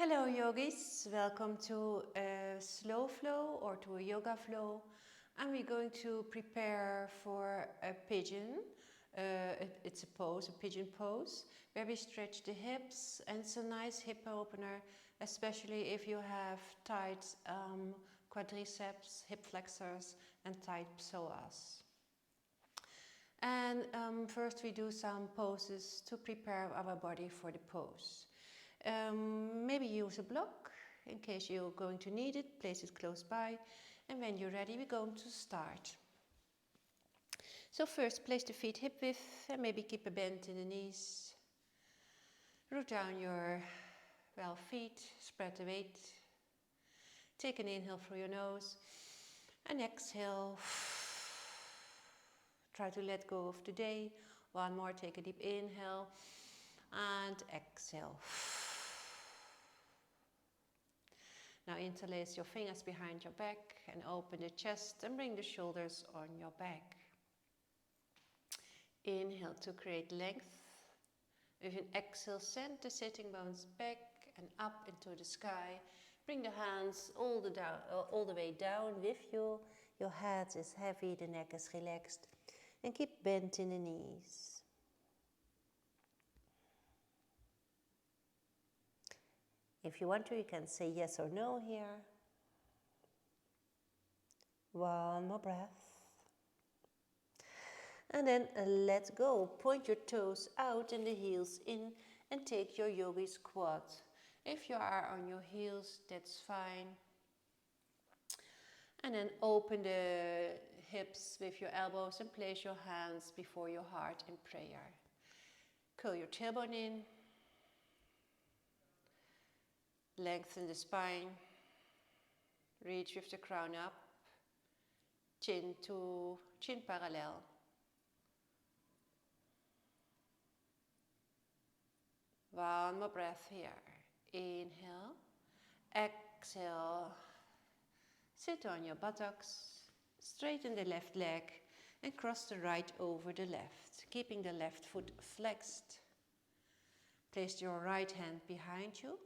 Hello yogis, welcome to a slow flow or to a yoga flow, and we're going to prepare for a pigeon. It's a pose, a pigeon pose, where we stretch the hips, and it's a nice hip opener, especially if you have tight quadriceps, hip flexors and tight psoas. And first we do some poses to prepare our body for the pose. Maybe use a block in case you're going to need it, place it close by, and when you're ready we're going to start. So first place the feet hip width and maybe keep a bend in the knees. Root down your feet, spread the weight. Take an inhale through your nose and exhale. Try to let go of the day. One more, take a deep inhale and exhale. Now interlace your fingers behind your back and open the chest and bring the shoulders on your back. Inhale to create length. With an exhale, send the sitting bones back and up into the sky. Bring the hands all the way down with you. Your head is heavy, the neck is relaxed. And keep bent in the knees. If you want to, you can say yes or no here. One more breath. And then let go. Point your toes out and the heels in and take your yogi squat. If you are on your heels, that's fine. And then open the hips with your elbows and place your hands before your heart in prayer. Curl your tailbone in. Lengthen the spine. Reach with the crown up. Chin to chin parallel. One more breath here. Inhale. Exhale. Sit on your buttocks. Straighten the left leg and cross the right over the left, keeping the left foot flexed. Place your right hand behind you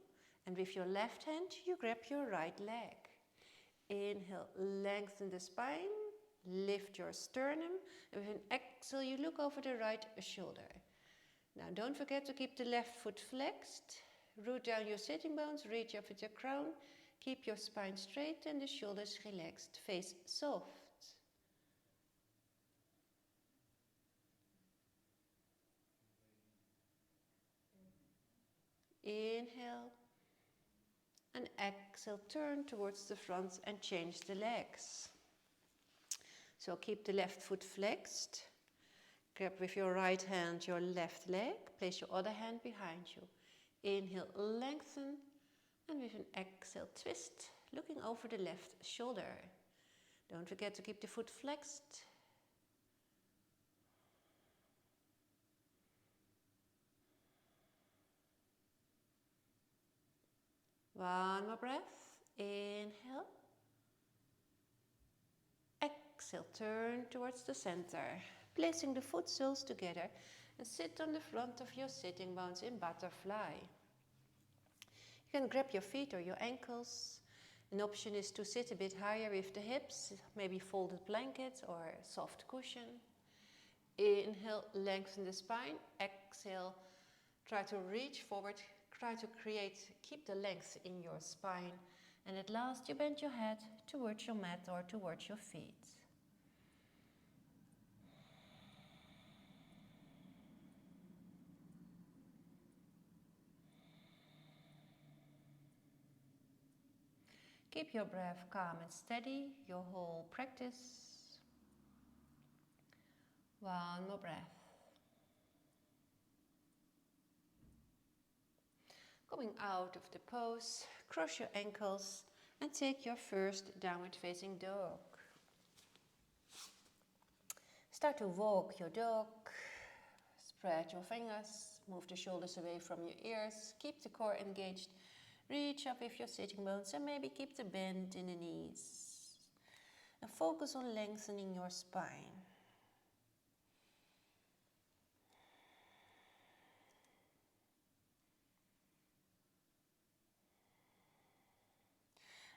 and with your left hand you grab your right leg. Inhale, lengthen the spine, lift your sternum, and with an exhale you look over the right shoulder. Now don't forget to keep the left foot flexed. Root down your sitting bones, reach up with your crown. Keep your spine straight and the shoulders relaxed. Face soft. Inhale. And exhale, turn towards the front and change the legs. So keep the left foot flexed. Grab with your right hand your left leg. Place your other hand behind you. Inhale, lengthen. And with an exhale, twist, looking over the left shoulder. Don't forget to keep the foot flexed. One more breath. Inhale. Exhale, turn towards the center. Placing the foot soles together and sit on the front of your sitting bones in butterfly. You can grab your feet or your ankles. An option is to sit a bit higher with the hips, maybe folded blanket or soft cushion. Inhale, lengthen the spine. Exhale, try to reach forward. Try to keep the length in your spine. And at last you bend your head towards your mat or towards your feet. Keep your breath calm and steady, your whole practice. One more breath. Coming out of the pose, cross your ankles and take your first downward facing dog. Start to walk your dog. Spread your fingers, move the shoulders away from your ears, keep the core engaged. Reach up with your sitting bones and maybe keep the bend in the knees. And focus on lengthening your spine.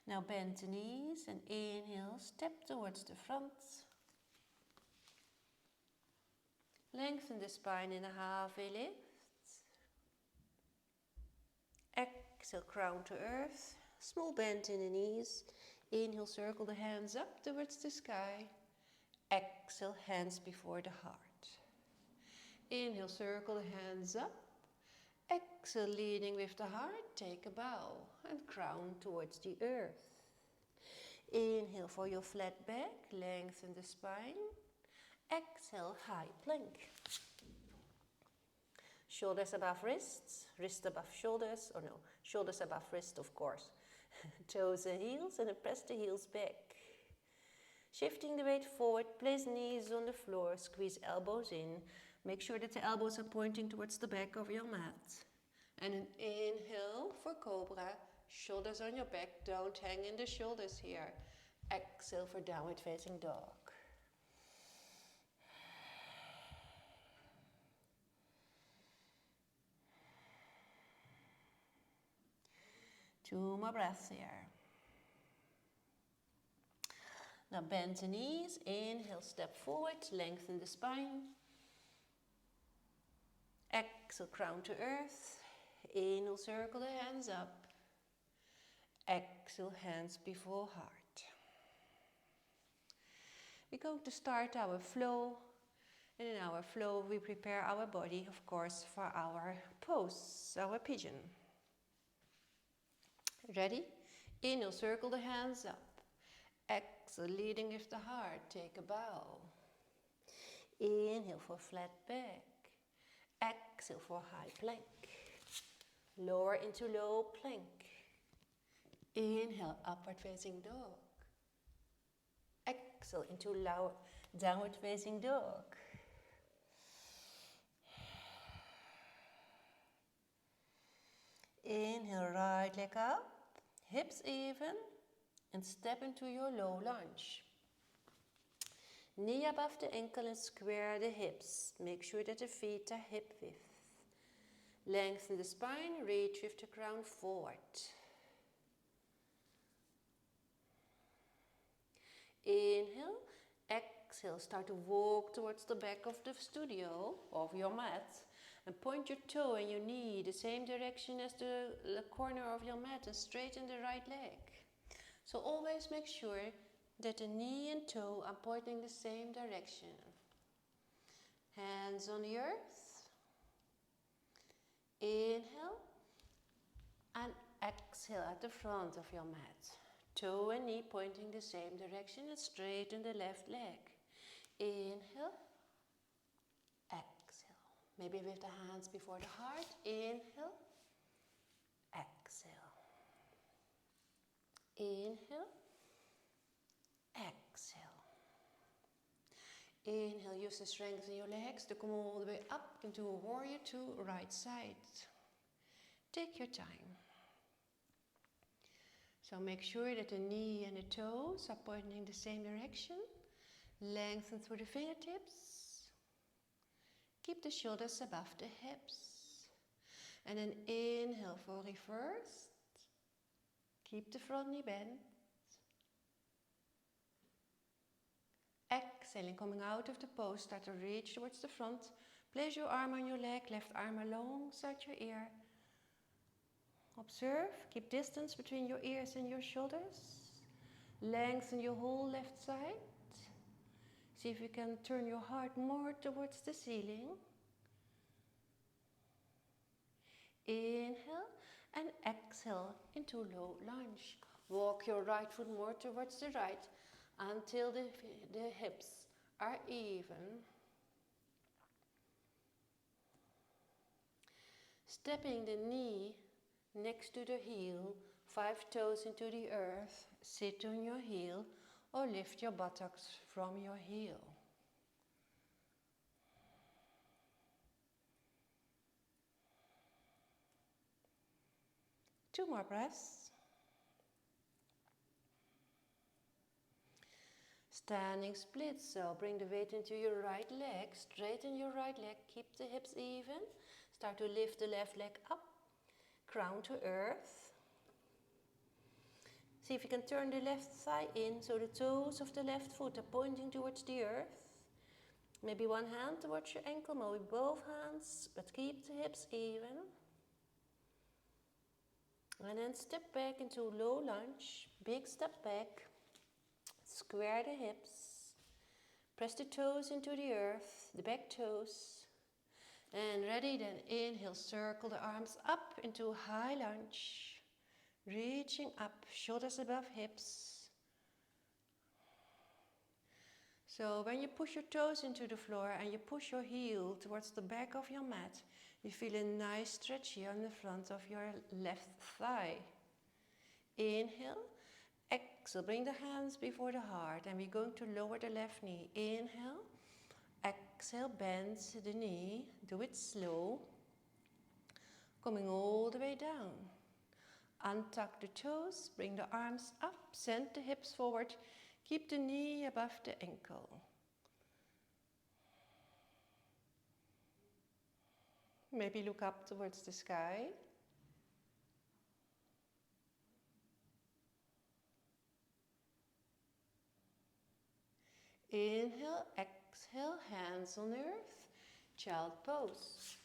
Now bend the knees and inhale, step towards the front. Lengthen the spine in a halfway lift. Exhale, crown to earth. Small bend in the knees. Inhale, circle the hands up towards the sky. Exhale, hands before the heart. Inhale, circle the hands up. Exhale, leading with the heart, take a bow and crown towards the earth. Inhale for your flat back, lengthen the spine. Exhale, high plank. Shoulders above wrists, wrist above shoulders, or no, shoulders above wrist, of course. Toes and heels, and then press the heels back. Shifting the weight forward, place knees on the floor, squeeze elbows in. Make sure that the elbows are pointing towards the back of your mat. And an inhale for cobra, shoulders on your back, don't hang in the shoulders here. Exhale for downward facing dog. Two more breaths here. Now bend the knees, inhale, step forward, lengthen the spine. Exhale, crown to earth. Inhale, circle the hands up. Exhale, hands before heart. We're going to start our flow. And in our flow, we prepare our body, of course, for our pose, our pigeon. Ready? Inhale, circle the hands up. Exhale, leading with the heart, take a bow. Inhale for flat back. Exhale for high plank. Lower into low plank. Inhale, upward facing dog. Exhale into downward facing dog. Inhale, right leg up, hips even, and step into your low lunge. Knee above the ankle and square the hips. Make sure that the feet are hip width. Lengthen the spine, reach with the crown forward. Inhale, exhale, start to walk towards the back of the studio, of your mat, and point your toe and your knee the same direction as the corner of your mat and straighten the right leg. So always make sure that the knee and toe are pointing the same direction. Hands on the earth. Inhale and exhale at the front of your mat. Toe and knee pointing the same direction and straighten the left leg. Inhale, exhale. Maybe with the hands before the heart. Inhale, exhale. Inhale, exhale. Inhale, use the strength in your legs to come all the way up into a warrior two, right side. Take your time. So make sure that the knee and the toes are pointing the same direction. Lengthen through the fingertips. Keep the shoulders above the hips. And then inhale for reverse. Keep the front knee bent. Exhaling, coming out of the pose, start to reach towards the front. Place your arm on your leg, left arm alongside your ear. Observe, keep distance between your ears and your shoulders. Lengthen your whole left side. See if you can turn your heart more towards the ceiling. Inhale and exhale into low lunge. Walk your right foot more towards the right until the hips are even. Stepping the knee next to the heel, 5 toes into the earth, sit on your heel or lift your buttocks from your heel. Two more breaths. Standing split, so bring the weight into your right leg, straighten your right leg, keep the hips even. Start to lift the left leg up, crown to earth. See if you can turn the left thigh in so the toes of the left foot are pointing towards the earth. Maybe one hand towards your ankle, maybe both hands, but keep the hips even. And then step back into low lunge, big step back, square the hips, press the toes into the earth, the back toes. And ready, then inhale, circle the arms up into high lunge, reaching up, shoulders above hips. So when you push your toes into the floor and you push your heel towards the back of your mat, you feel a nice stretch here on the front of your left thigh. Inhale, exhale, bring the hands before the heart and we're going to lower the left knee. Inhale, exhale, bend the knee, do it slow, coming all the way down. Untuck the toes, bring the arms up, send the hips forward, keep the knee above the ankle. Maybe look up towards the sky. Inhale, exhale, hands on earth, child pose.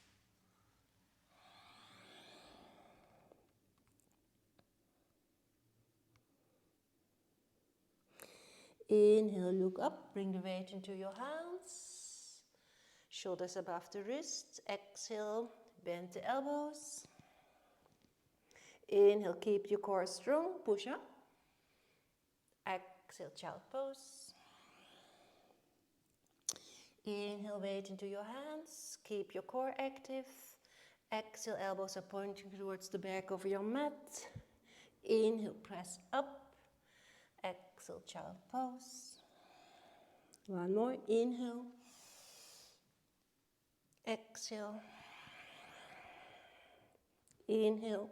Inhale, look up, bring the weight into your hands, shoulders above the wrists. Exhale, bend the elbows. Inhale, keep your core strong, push up. Exhale, child pose. Inhale, weight into your hands, keep your core active. Exhale, elbows are pointing towards the back of your mat. Inhale, press up. Exhale, child pose. One more, inhale. Exhale. Inhale.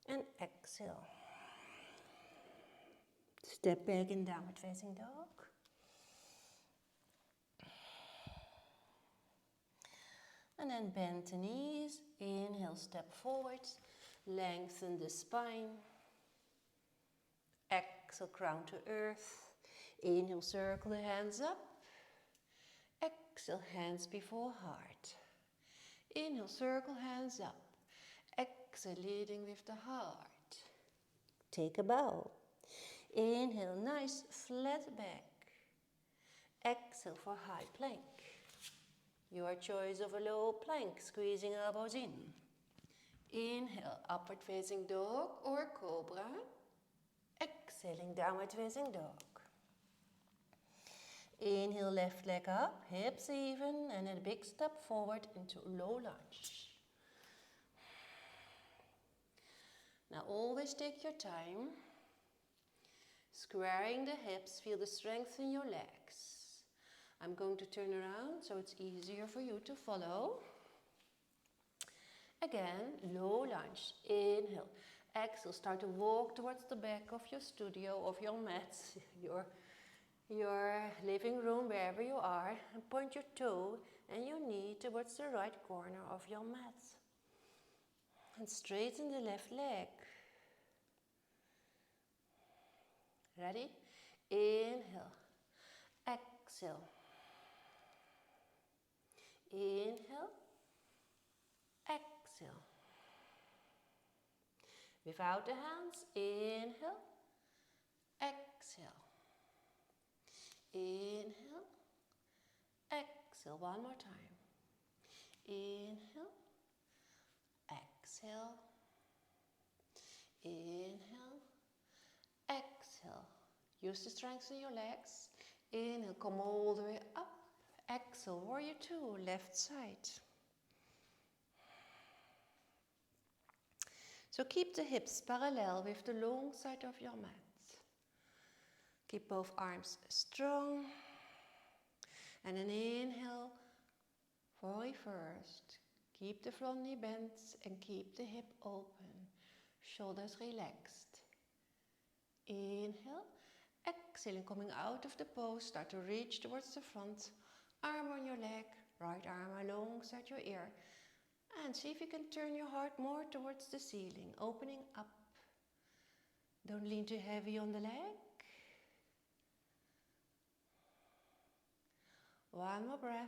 And exhale. Step back in downward facing dog. And then bend the knees. Inhale, step forward. Lengthen the spine. Exhale, crown to earth. Inhale, circle the hands up. Exhale, hands before heart. Inhale, circle hands up. Exhale, leading with the heart. Take a bow. Inhale, nice flat back. Exhale for high plank. Your choice of a low plank, squeezing elbows in. Inhale, upward facing dog or cobra. Exhaling, downward facing dog. Inhale, left leg up, hips even, and a big step forward into low lunge. Now always take your time. Squaring the hips, feel the strength in your legs. I'm going to turn around so it's easier for you to follow. Again, low lunge. Inhale. Exhale, start to walk towards the back of your studio, of your mat, your living room, wherever you are, and point your toe and your knee towards the right corner of your mat. And straighten the left leg. Ready? Inhale. Exhale. Inhale. Exhale. Without the hands, inhale. Exhale. Inhale. Exhale. One more time. Inhale. Exhale. Inhale. Exhale. Use the strength in your legs. Inhale, come all the way up. Exhale, warrior two, left side. So keep the hips parallel with the long side of your mat. Keep both arms strong. And an inhale for reversed. Keep the front knee bent and keep the hip open. Shoulders relaxed. Inhale. Exhaling, coming out of the pose, start to reach towards the front. Arm on your leg, right arm alongside your ear. And see if you can turn your heart more towards the ceiling, opening up. Don't lean too heavy on the leg. One more breath.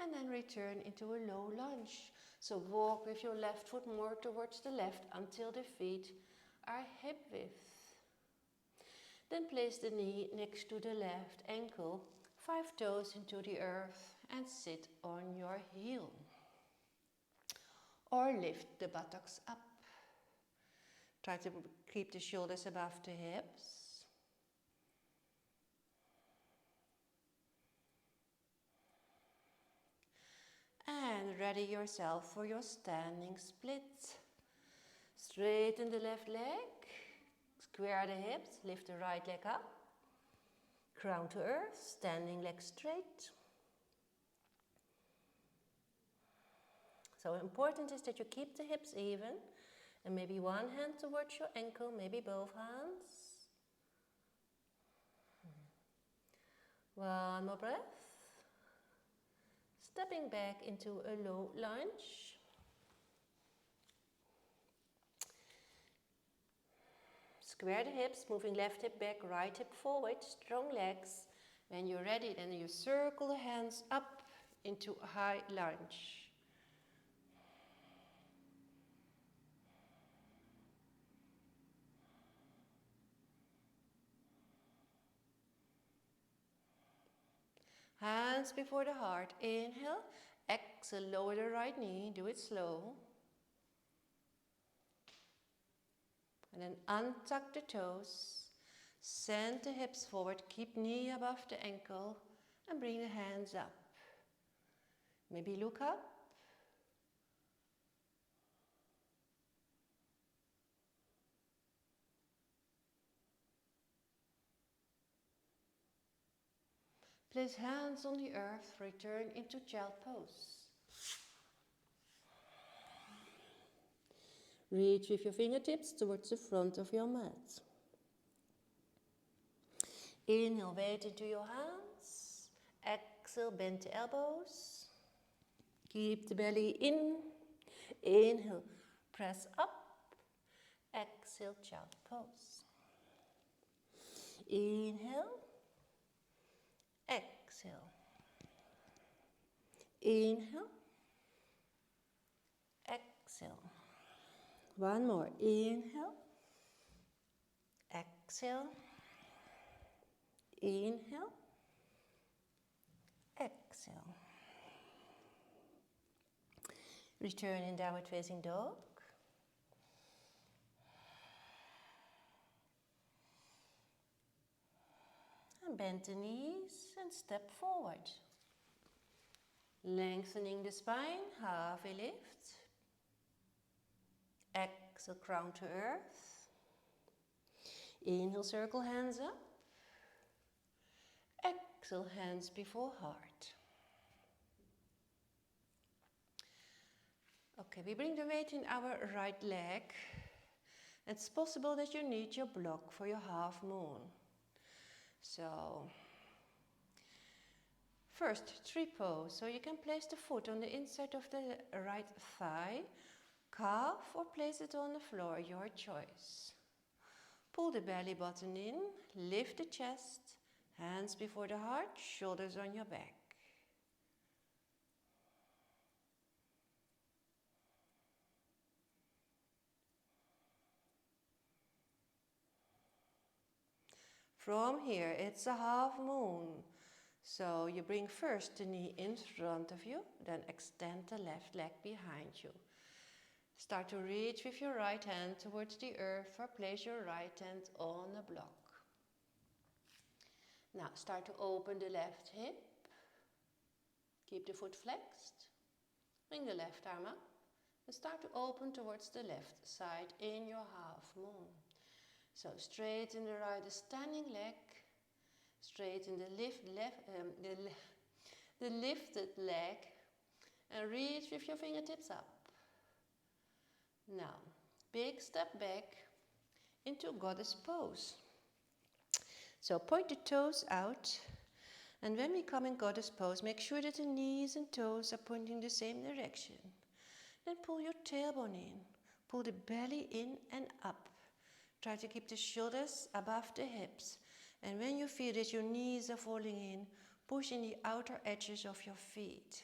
And then return into a low lunge. So walk with your left foot more towards the left until the feet are hip width. Then place the knee next to the left ankle, 5 toes into the earth, and sit on your heel. Or lift the buttocks up. Try to keep the shoulders above the hips. And ready yourself for your standing split. Straighten the left leg, square the hips, lift the right leg up. Crown to earth, standing leg straight. So important is that you keep the hips even, and maybe one hand towards your ankle, maybe both hands. One more breath. Stepping back into a low lunge. Square the hips, moving left hip back, right hip forward, strong legs. When you're ready, then you circle the hands up into a high lunge. Hands before the heart. Inhale. Exhale, lower the right knee. Do it slow. And then untuck the toes. Send the hips forward. Keep knee above the ankle. And bring the hands up. Maybe look up. Place hands on the earth, return into child pose. Reach with your fingertips towards the front of your mat. Inhale, weight into your hands. Exhale, bend the elbows. Keep the belly in. Inhale, press up. Exhale, child pose. Inhale. Exhale. Inhale. Exhale. One more. Inhale. Exhale. Inhale. Exhale. Return in downward facing dog. And bend the knees and step forward. Lengthening the spine, half a lift. Exhale, crown to earth. Inhale, circle hands up. Exhale, hands before heart. Okay, we bring the weight in our right leg. It's possible that you need your block for your half moon. So, first, tree pose. So you can place the foot on the inside of the right thigh, calf, or place it on the floor, your choice. Pull the belly button in, lift the chest, hands before the heart, shoulders on your back. From here, it's a half moon. So you bring first the knee in front of you, then extend the left leg behind you. Start to reach with your right hand towards the earth or place your right hand on a block. Now start to open the left hip. Keep the foot flexed. Bring the left arm up and start to open towards the left side in your half moon. So straighten the right standing leg, straighten the lifted leg, and reach with your fingertips up. Now, big step back into goddess pose. So point the toes out, and when we come in goddess pose, make sure that the knees and toes are pointing the same direction. Then pull your tailbone in, pull the belly in and up. Try to keep the shoulders above the hips. And when you feel that your knees are falling in, push in the outer edges of your feet.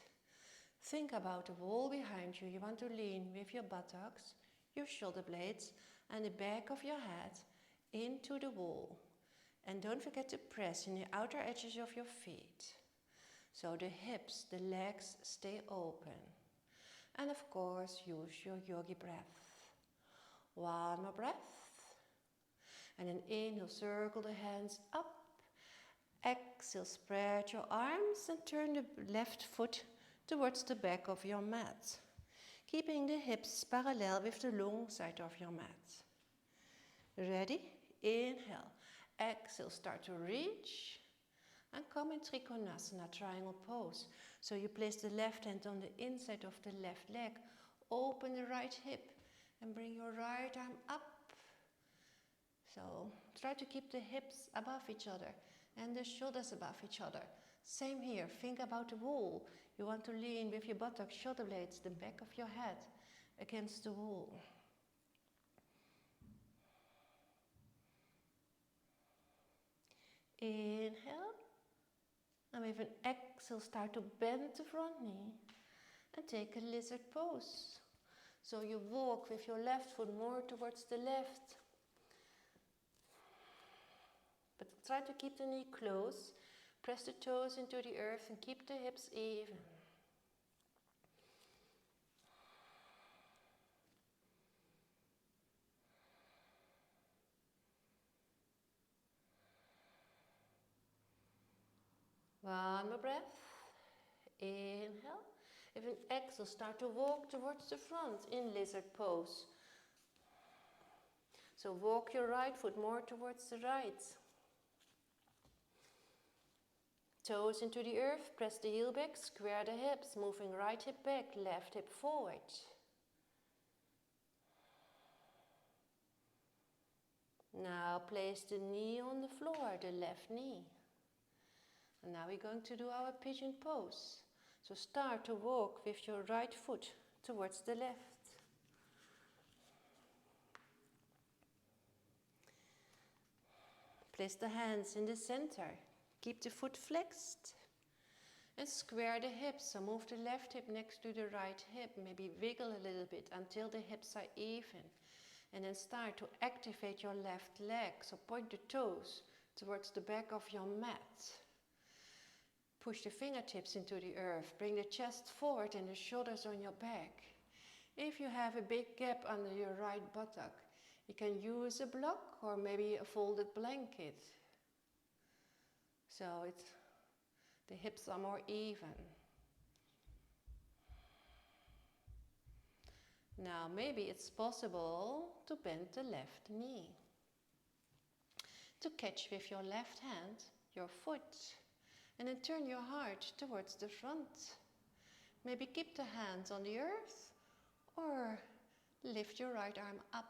Think about the wall behind you. You want to lean with your buttocks, your shoulder blades, and the back of your head into the wall. And don't forget to press in the outer edges of your feet. So the hips, the legs stay open. And of course, use your yogi breath. One more breath. And then inhale, circle the hands up. Exhale, spread your arms and turn the left foot towards the back of your mat, keeping the hips parallel with the long side of your mat. Ready? Inhale. Exhale, start to reach and come in Trikonasana, triangle pose. So you place the left hand on the inside of the left leg, open the right hip and bring your right arm up. So try to keep the hips above each other and the shoulders above each other. Same here, think about the wall. You want to lean with your buttocks, shoulder blades, the back of your head against the wall. Inhale, and with an exhale start to bend the front knee and take a lizard pose. So you walk with your left foot more towards the left, but try to keep the knee close, press the toes into the earth and keep the hips even. One more breath. Inhale. With an exhale, start to walk towards the front in lizard pose. So walk your right foot more towards the right. Toes into the earth, press the heel back, square the hips, moving right hip back, left hip forward. Now place the knee on the floor, the left knee. And now we're going to do our pigeon pose. So start to walk with your right foot towards the left. Place the hands in the center. Keep the foot flexed. And square the hips. So move the left hip next to the right hip. Maybe wiggle a little bit until the hips are even. And then start to activate your left leg. So point the toes towards the back of your mat. Push the fingertips into the earth. Bring the chest forward and the shoulders on your back. If you have a big gap under your right buttock, you can use a block or maybe a folded blanket. So the hips are more even. Now maybe it's possible to bend the left knee. To catch with your left hand your foot. And then turn your heart towards the front. Maybe keep the hands on the earth or lift your right arm up.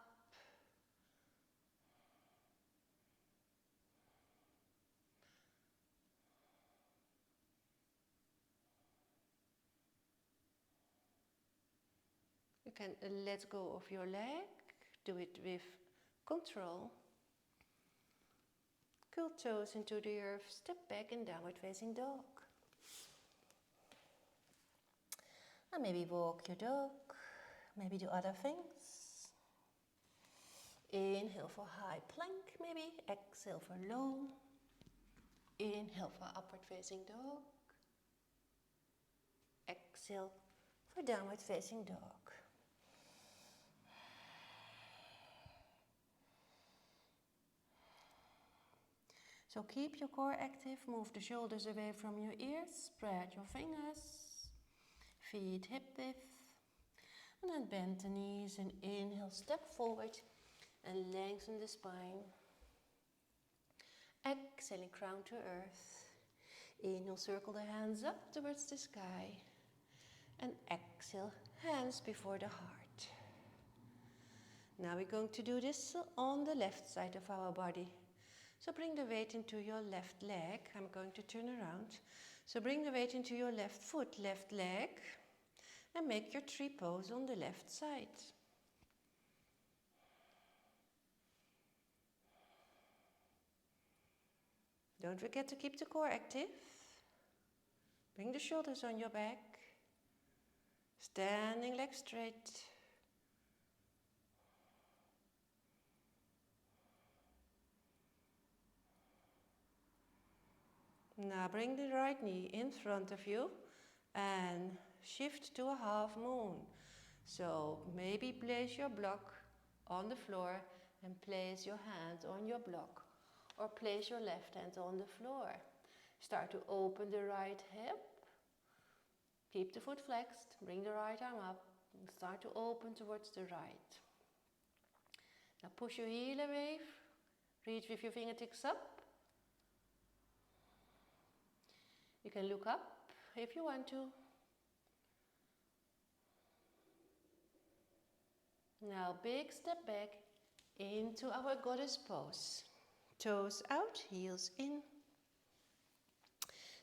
You can let go of your leg. Do it with control. Curl toes into the earth, step back in downward facing dog. And maybe walk your dog, maybe do other things. Inhale for high plank maybe, exhale for low. Inhale for upward facing dog. Exhale for downward facing dog. So keep your core active, move the shoulders away from your ears, spread your fingers, feet hip width, and then bend the knees and inhale, step forward and lengthen the spine. Exhaling, crown to earth. Inhale, circle the hands up towards the sky, and exhale, hands before the heart. Now we're going to do this on the left side of our body. So bring the weight into your left leg. I'm going to turn around. So bring the weight into your left foot, left leg, and make your tree pose on the left side. Don't forget to keep the core active. Bring the shoulders on your back. Standing legs straight. Now bring the right knee in front of you and shift to a half moon. So maybe place your block on the floor and place your hand on your block, or place your left hand on the floor. Start to open the right hip. Keep the foot flexed, bring the right arm up, and start to open towards the right. Now push your heel away, reach with your fingertips up. You can look up if you want to. Now big step back into our goddess pose. Toes out, heels in.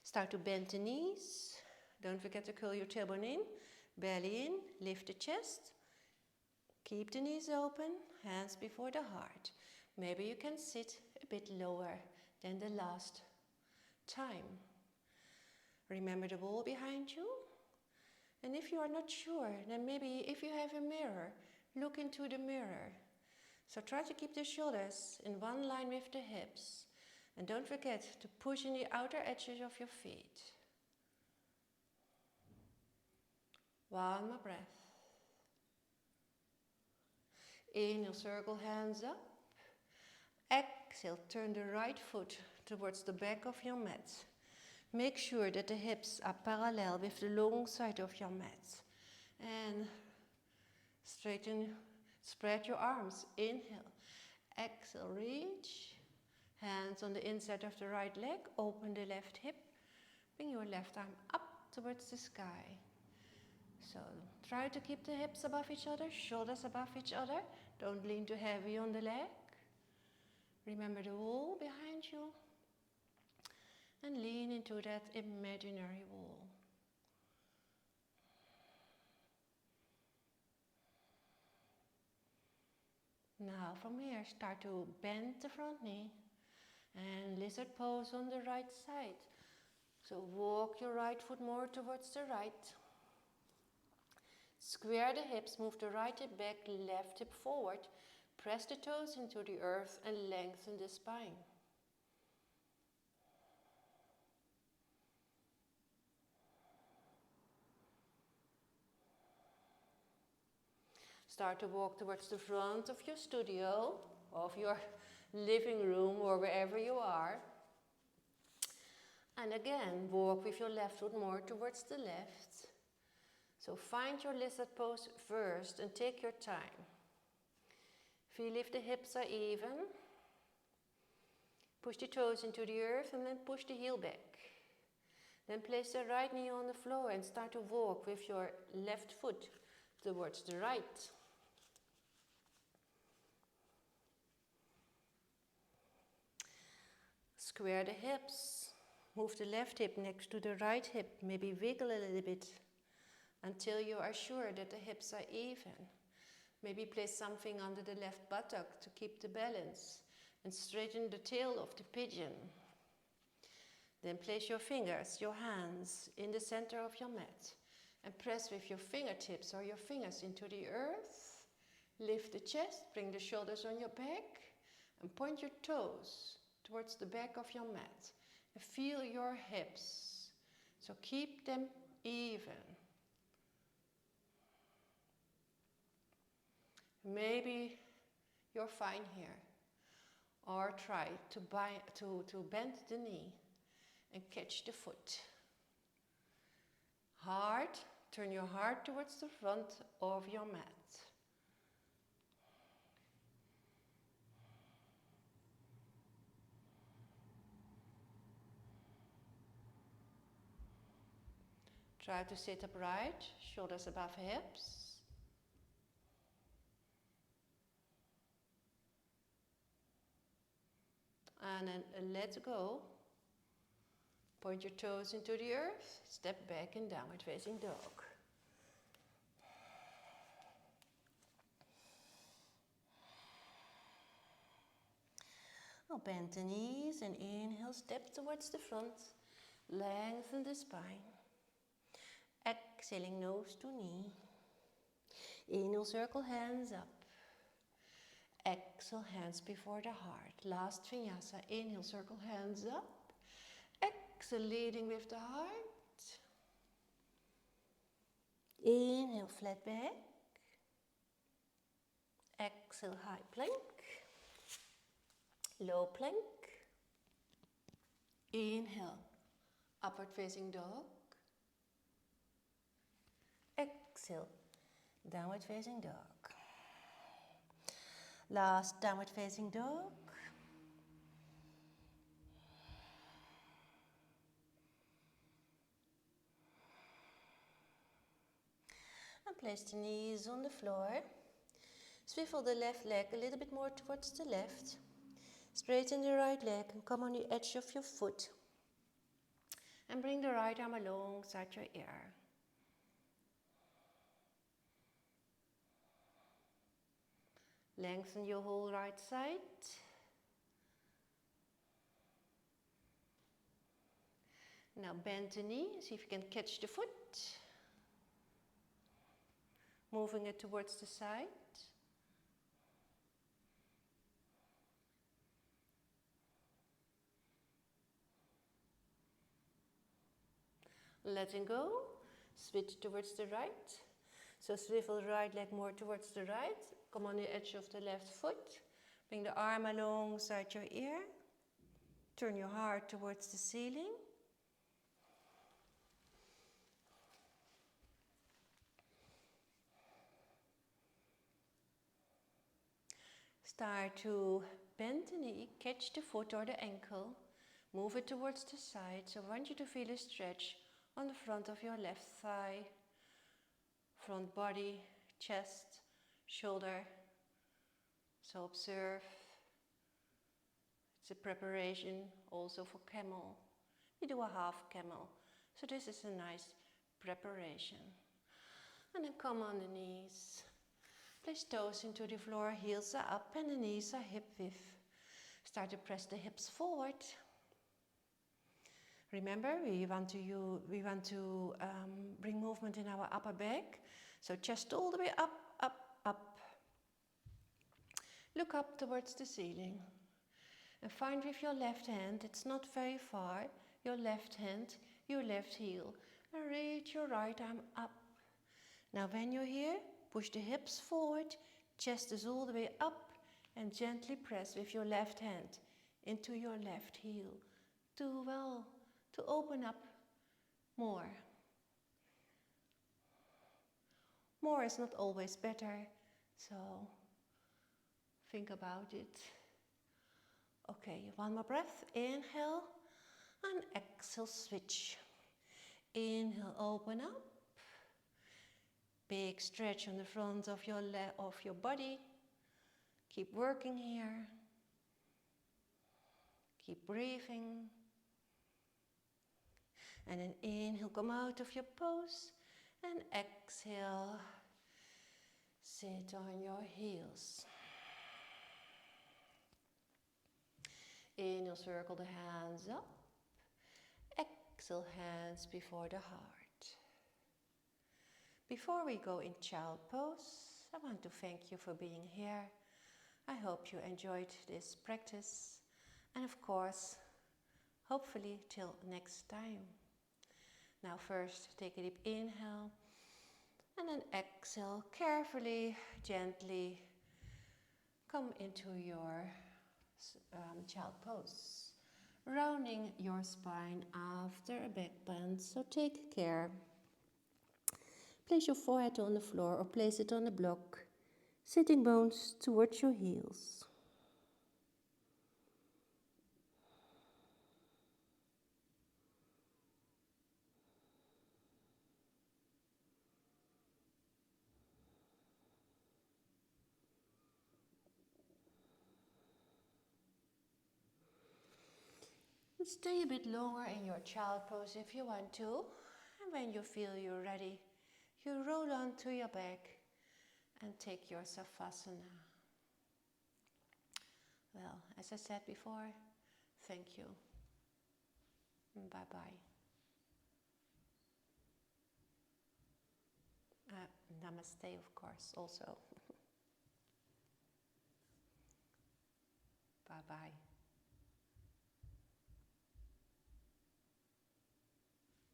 Start to bend the knees. Don't forget to curl your tailbone in, belly in, lift the chest. Keep the knees open, hands before the heart. Maybe you can sit a bit lower than the last time. Remember the wall behind you. And if you are not sure, then maybe if you have a mirror, look into the mirror. So try to keep the shoulders in one line with the hips. And don't forget to push in the outer edges of your feet. One more breath. Inhale, circle hands up. Exhale, turn the right foot towards the back of your mat. Make sure that the hips are parallel with the long side of your mat. And spread your arms. Inhale. Exhale, reach. Hands on the inside of the right leg. Open the left hip. Bring your left arm up towards the sky. So try to keep the hips above each other, shoulders above each other. Don't lean too heavy on the leg. Remember the wall behind you. And lean into that imaginary wall. Now from here, start to bend the front knee and lizard pose on the right side. So walk your right foot more towards the right. Square the hips, move the right hip back, left hip forward. Press the toes into the earth and lengthen the spine. Start to walk towards the front of your studio, of your living room, or wherever you are. And again, walk with your left foot more towards the left. So find your lizard pose first and take your time. Feel if the hips are even. Push the toes into the earth and then push the heel back. Then place the right knee on the floor and start to walk with your left foot towards the right. Square the hips. Move the left hip next to the right hip. Maybe wiggle a little bit until you are sure that the hips are even. Maybe place something under the left buttock to keep the balance and straighten the tail of the pigeon. Then place your fingers, your hands in the center of your mat and press with your fingertips or your fingers into the earth. Lift the chest, bring the shoulders on your back and point your toes towards the back of your mat. And feel your hips. So keep them even. Maybe you're fine here. Or try to bend the knee and catch the foot. Heart, turn your heart towards the front of your mat. Try to sit upright, shoulders above hips. And then let go. Point your toes into the earth. Step back in downward facing dog. Now bend the knees and inhale, step towards the front. Lengthen the spine. Exhaling nose to knee. Inhale, circle hands up. Exhale, hands before the heart. Last vinyasa. Inhale, circle hands up. Exhale, leading with the heart. Inhale, flat back. Exhale, high plank. Low plank. Inhale, upward facing dog. Exhale, downward facing dog. Last downward facing dog. And place the knees on the floor. Swivel the left leg a little bit more towards the left. Straighten the right leg and come on the edge of your foot. And bring the right arm alongside your ear. Lengthen your whole right side. Now bend the knee, see if you can catch the foot. Moving it towards the side. Letting go, switch towards the right. So swivel the right leg more towards the right. Come on the edge of the left foot. Bring the arm alongside your ear. Turn your heart towards the ceiling. Start to bend the knee, catch the foot or the ankle. Move it towards the side. So I want you to feel a stretch on the front of your left thigh, front body, chest, shoulder. So observe. It's a preparation also for camel. We do a half camel. So this is a nice preparation. And then come on the knees. Place toes into the floor, heels are up and the knees are hip width. Start to press the hips forward. Remember, we want to bring movement in our upper back. So chest all the way up, up, up. Look up towards the ceiling. And find with your left hand, it's not very far, your left hand, your left heel. And reach your right arm up. Now when you're here, push the hips forward, chest is all the way up, and gently press with your left hand into your left heel. Do well to open up more. More is not always better, so think about it. Okay, one more breath. Inhale and exhale, switch. Inhale, open up. Big stretch on the front of your body. Keep working here. Keep breathing. And then inhale, come out of your pose. And exhale, sit on your heels. Inhale, circle the hands up. Exhale, hands before the heart. Before we go in child pose, I want to thank you for being here. I hope you enjoyed this practice. And of course, hopefully till next time. Now first, take a deep inhale. And then exhale, carefully, gently come into your child pose. Rounding your spine after a back bend, so take care. Place your forehead on the floor or place it on a block, sitting bones towards your heels. Stay a bit longer in your child pose if you want to. And when you feel you're ready, you roll onto your back and take your Savasana. Well, as I said before, thank you. Bye-bye. Namaste, of course, also. Bye-bye.